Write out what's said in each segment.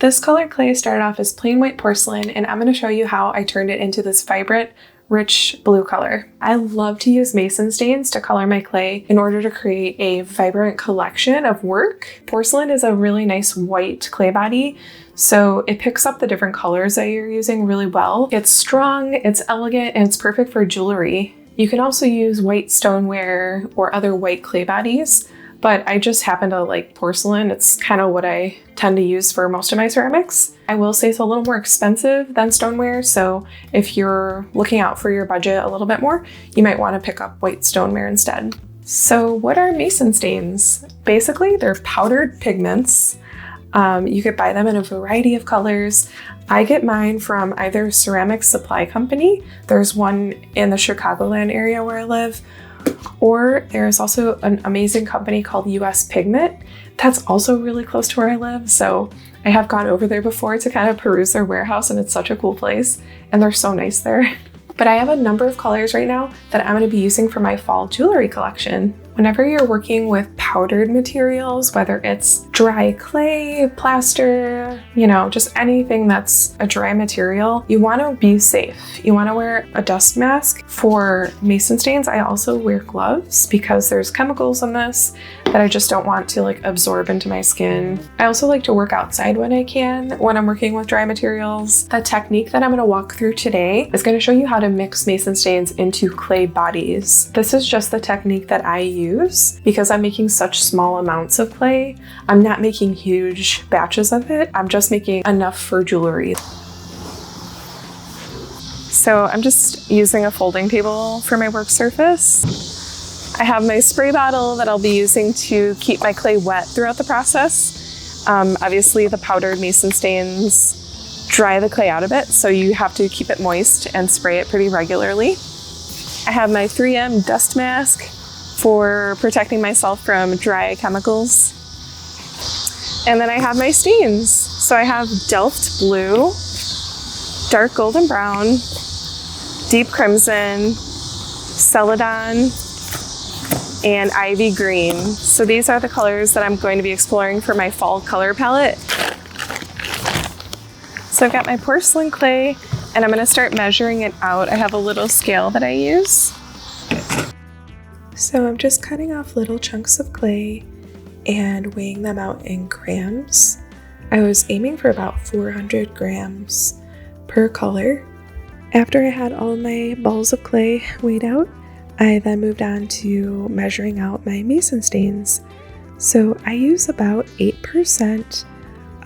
This colored clay started off as plain white porcelain, and I'm going to show you how I turned it into this vibrant, rich blue color. I love to use mason stains to color my clay in order to create a vibrant collection of work. Porcelain is a really nice white clay body, so it picks up the different colors that you're using really well. It's strong, it's elegant, and it's perfect for jewelry. You can also use white stoneware or other white clay bodies, but I just happen to like porcelain. It's kind of what I tend to use for most of my ceramics. I will say it's a little more expensive than stoneware, so if you're looking out for your budget a little bit more, you might want to pick up white stoneware instead. So what are mason stains? Basically, they're powdered pigments. You could buy them in a variety of colors. I get mine from either Ceramic Supply Company. There's one in the Chicagoland area where I live, or there's also an amazing company called US Pigment that's also really close to where I live. So I have gone over there before to kind of peruse their warehouse, and it's such a cool place, and they're so nice there. But I have a number of colors right now that I'm going to be using for my fall jewelry collection. Whenever you're working with powdered materials, whether it's dry clay, plaster, just anything that's a dry material, you want to be safe. You want to wear a dust mask. For mason stains, I also wear gloves because there's chemicals in this that I just don't want to absorb into my skin. I also like to work outside when I can, when I'm working with dry materials. The technique that I'm going to walk through today is going to show you how to mix mason stains into clay bodies. This is just the technique that I use because I'm making such small amounts of clay. I'm not making huge batches of it. I'm just making enough for jewelry. So I'm just using a folding table for my work surface. I have my spray bottle that I'll be using to keep my clay wet throughout the process. Obviously the powdered mason stains dry the clay out a bit, so you have to keep it moist and spray it pretty regularly. I have my 3M dust mask for protecting myself from dry chemicals. And then I have my stains. So I have Delft Blue, dark golden brown, deep crimson, Celadon, and ivy green. So these are the colors that I'm going to be exploring for my fall color palette. So I've got my porcelain clay, and I'm going to start measuring it out. I have a little scale that I use. So I'm just cutting off little chunks of clay and weighing them out in grams. I was aiming for about 400 grams per color. After I had all my balls of clay weighed out, I then moved on to measuring out my mason stains. So I use about 8%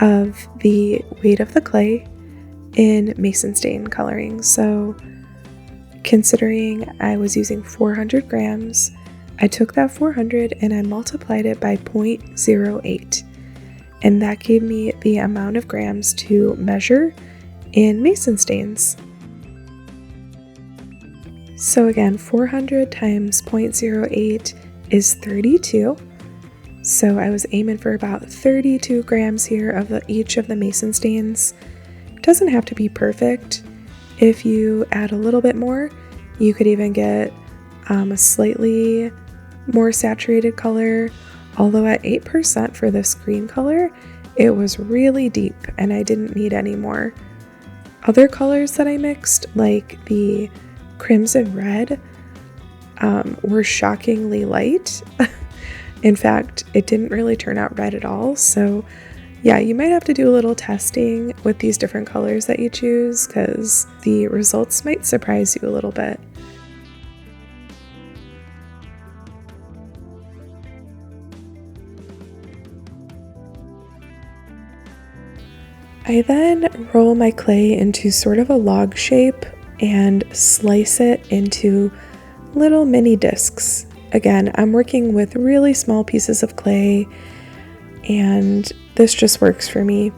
of the weight of the clay in mason stain coloring. So considering I was using 400 grams, I took that 400 and I multiplied it by 0.08, and that gave me the amount of grams to measure in mason stains. So again, 400 times 0.08 is 32. So I was aiming for about 32 grams here of each of the mason stains. It doesn't have to be perfect. If you add a little bit more, you could even get a slightly more saturated color, although at 8% for this green color, it was really deep and I didn't need any more. Other colors that I mixed, like the crimson red, were shockingly light. In fact, it didn't really turn out red at all. So yeah, you might have to do a little testing with these different colors that you choose because the results might surprise you a little bit. I then roll my clay into sort of a log shape and slice it into little mini discs. Again, I'm working with really small pieces of clay, and this just works for me.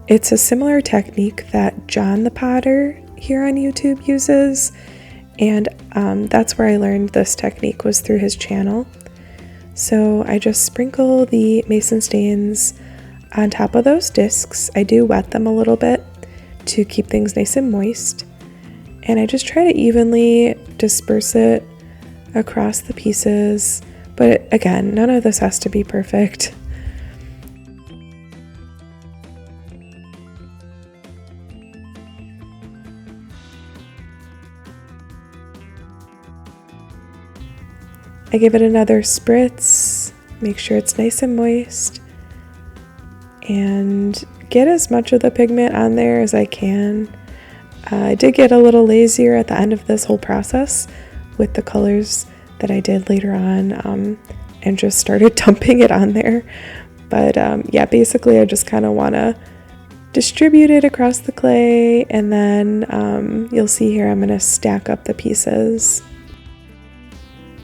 It's a similar technique that John the Potter here on YouTube uses, and that's where I learned this technique, was through his channel. So I just sprinkle the mason stains on top of those discs. I do wet them a little bit to keep things nice and moist, and I just try to evenly disperse it across the pieces, but again, none of this has to be perfect. I give it another spritz, make sure it's nice and moist, and get as much of the pigment on there as I can. I did get a little lazier at the end of this whole process with the colors that I did later on, and just started dumping it on there. But yeah, basically I just kind of want to distribute it across the clay, and then you'll see here I'm going to stack up the pieces.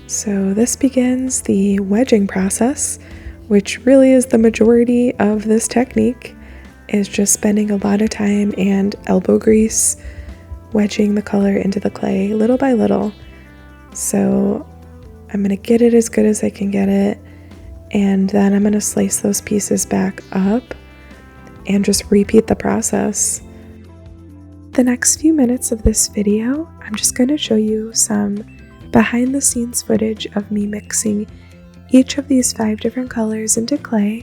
So this begins the wedging process, which really is the majority of this technique, is just spending a lot of time and elbow grease wedging the color into the clay little by little. So I'm going to get it as good as I can get it, and then I'm going to slice those pieces back up and just repeat the process. The next few minutes of this video, I'm just going to show you some behind the scenes footage of me mixing each of these 5 different colors into clay,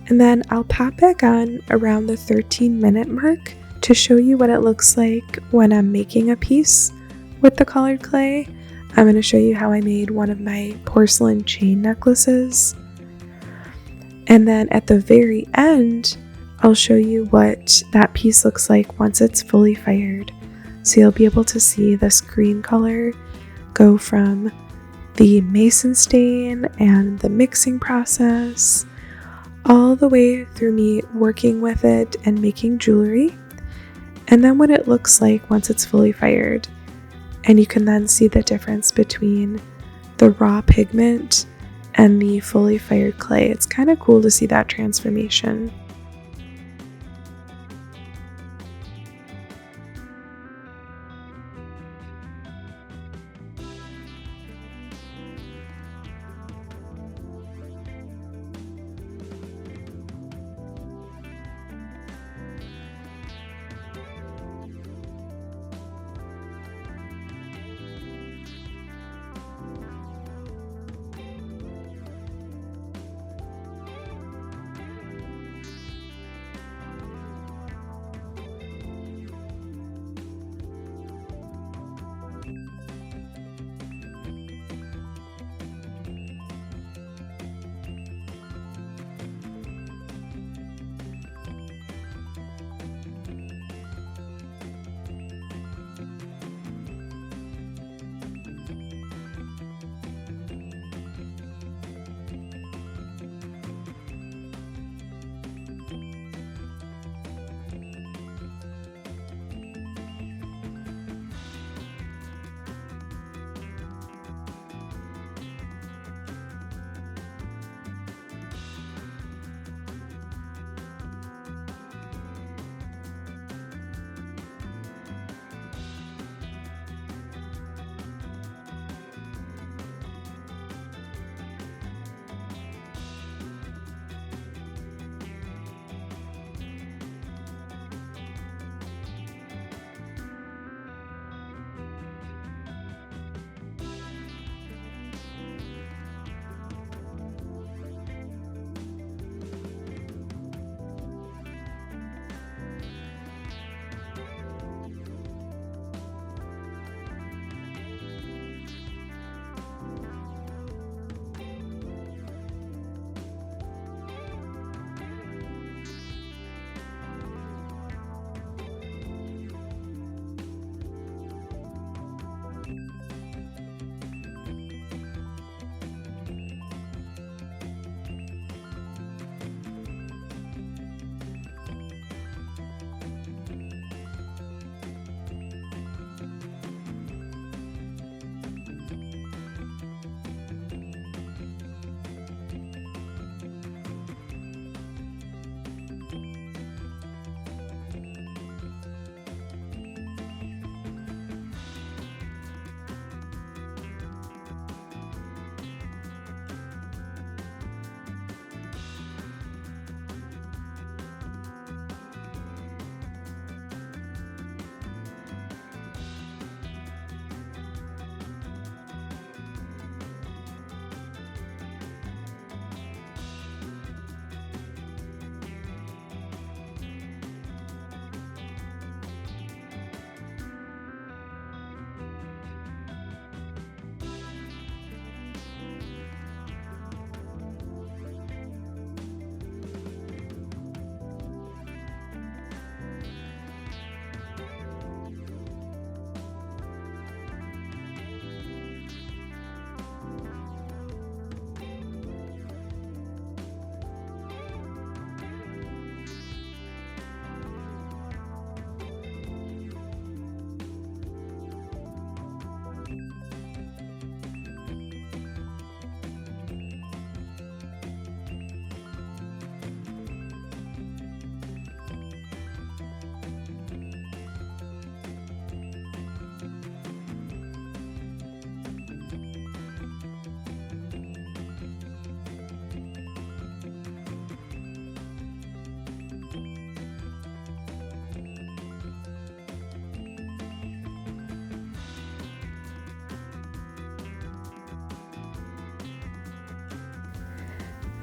and then I'll pop back on around the 13-minute mark to show you what it looks like when I'm making a piece with the colored clay. I'm going to show you how I made one of my porcelain chain necklaces, and then at the very end I'll show you what that piece looks like once it's fully fired. So you'll be able to see this green color go from the mason stain and the mixing process all the way through me working with it and making jewelry, and then what it looks like once it's fully fired. And you can then see the difference between the raw pigment and the fully fired clay. It's kind of cool to see that transformation.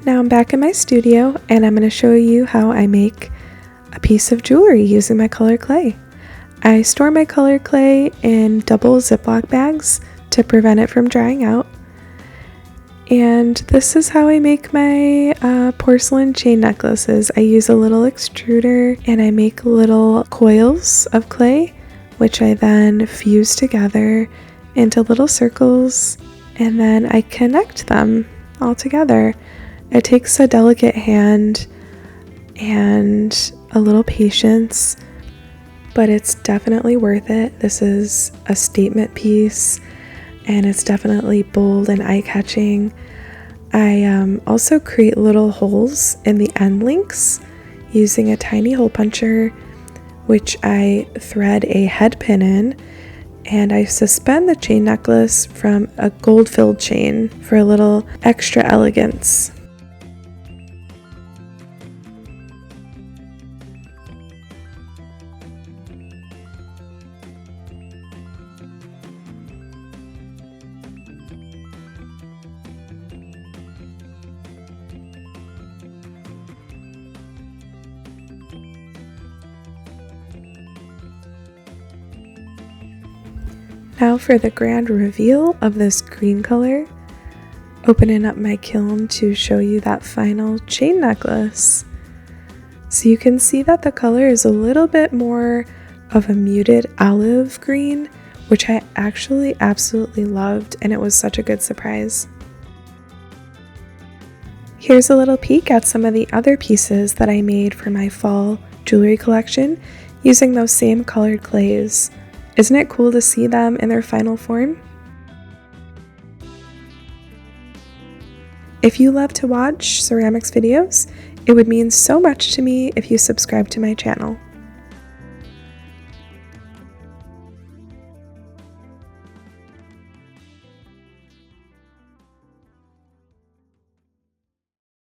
Now I'm back in my studio and I'm going to show you how I make a piece of jewelry using my colored clay. I store my colored clay in double Ziploc bags to prevent it from drying out. And this is how I make my porcelain chain necklaces. I use a little extruder and I make little coils of clay, which I then fuse together into little circles, and then I connect them all together. It takes a delicate hand and a little patience, but it's definitely worth it. This is a statement piece and it's definitely bold and eye-catching. I also create little holes in the end links using a tiny hole puncher, which I thread a head pin in, and I suspend the chain necklace from a gold-filled chain for a little extra elegance. Now for the grand reveal of this green color, opening up my kiln to show you that final chain necklace. So you can see that the color is a little bit more of a muted olive green, which I actually absolutely loved, and it was such a good surprise. Here's a little peek at some of the other pieces that I made for my fall jewelry collection using those same colored clays. Isn't it cool to see them in their final form? If you love to watch ceramics videos, it would mean so much to me if you subscribe to my channel.